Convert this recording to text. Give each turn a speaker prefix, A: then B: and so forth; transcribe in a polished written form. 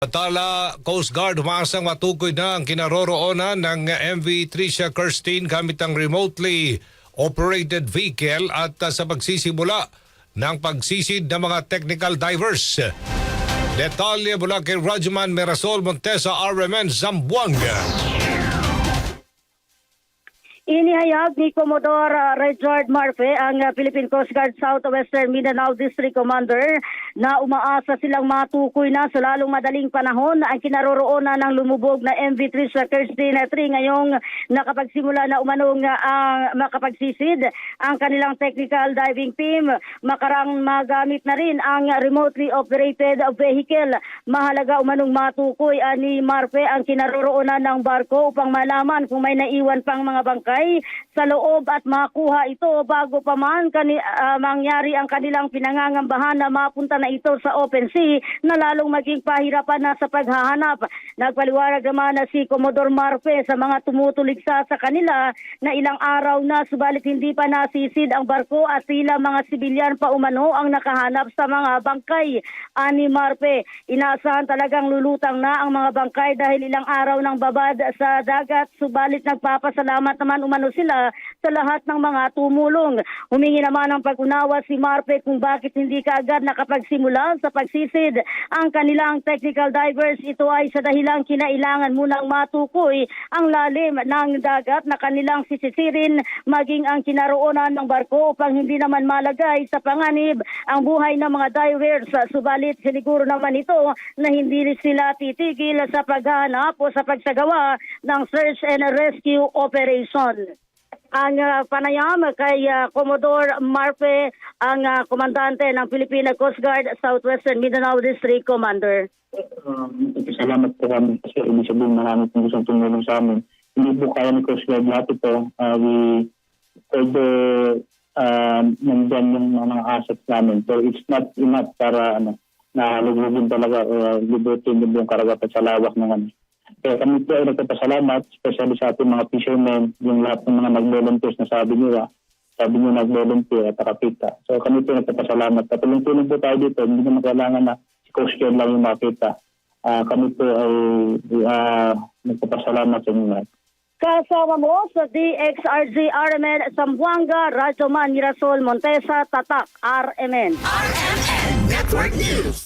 A: Tala Coast Guard umaasang matukoy na ang kinaroroonan ng MV Tricia Kirstine gamit ang remotely operated vehicle at sa pagsisimula ng pagsisid ng mga technical divers. Detalye mula kay Rajuman Merasol Montesa, RMN Zamboanga.
B: Inihayag ni Commodore Richard Marfe, ang Philippine Coast Guard Southwestern Mindanao District Commander, na umaasa silang matukoy na sa lalong madaling panahon ang kinaroroonan ng lumubog na MV Tricia Kirstine 3 ngayong nakapagsimula na umanong makapagsisid ang kanilang technical diving team. Makarang magamit na rin ang remotely operated vehicle. Mahalaga umanong matukoy ni Marfe ang kinaroroonan ng barko upang malaman kung may naiwan pang mga bangkay sa loob at makuha ito bago pa man mangyari ang kanilang pinangangambahan na mapunta na ito sa open sea na lalong maging pahirapan na sa paghahanap. Nagpaliwanag naman na si Commodore Marfe sa mga tumutuligsa sa kanila na ilang araw na subalit hindi pa nasisid ang barko at tila mga sibilyan pa umano ang nakahanap sa mga bangkay. Ani Marfe, inaasahan talagang lulutang na ang mga bangkay dahil ilang araw ng babad sa dagat, subalit nagpapasalamat naman umano sila sa lahat ng mga tumulong. Humingi naman ng pag-unawa si Marfe kung bakit hindi kaagad nakapagsimula sa pagsisid ang kanilang technical divers. Ito ay sa dahilang kinailangan munang matukoy ang lalim ng dagat na kanilang sisisirin, maging ang kinaroonan ng barko upang hindi naman malagay sa panganib ang buhay ng mga divers. Subalit siniguro naman ito na hindi sila titigil sa paghahanap o sa pagsagawa ng search and rescue operation. Ang panayam kay Commodore Marfe, ang komandante ng Philippine Coast Guard Southwestern Mindanao District Commander.
C: Salamat po kami kasi ibig sabihin marami pong gustong tumulong sa amin. Hindi po kaya ni Coast Guard lahat ito. Nandyan yung mga assets namin. So it's not enough para nahalugugin talaga o libutin yung karagatan sa lawak ng Kaya kami po ay nagpapasalamat, especially sa ating mga fishermen, yung lahat ng mga nag-volunteers na sabi niyo nag-volunteer at nakapita. So kami po nagpapasalamat. At tulong-tulong po tayo dito, hindi naman kailangan na si Coast Guard lang yung makita. Kami po ay nagpapasalamat sa inyo lahat.
B: Kasama mo sa DXRG RMN Zamboanga, Rajuman Merasol Montesa, Tatak RMN.
D: RMN Network News.